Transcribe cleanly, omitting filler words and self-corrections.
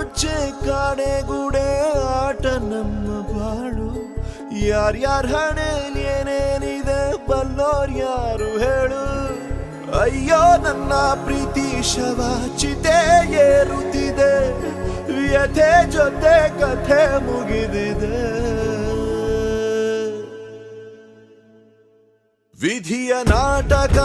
ಮುಚ್ಚೆ ಕಾಣೆಗೂಡೆ ಆಟ ನಮ್ಮ ಬಾಳು. ಯಾರ್ಯಾರ ಹಣೆಯಲ್ಲಿ ಏನೇನಿದೆ ಬಲ್ಲೋರ್ ಯಾರು ಹೇಳು. ಅಯ್ಯೋ ನನ್ನ ಪ್ರೀತಿ ಶವ ಚಿತೆ ಏರುತ್ತಿದೆ, ವ್ಯಥೆ ಜೊತೆ ಕಥೆ ಮುಗಿದಿದೆ. ವಿಧಿಯ ನಾಟಕ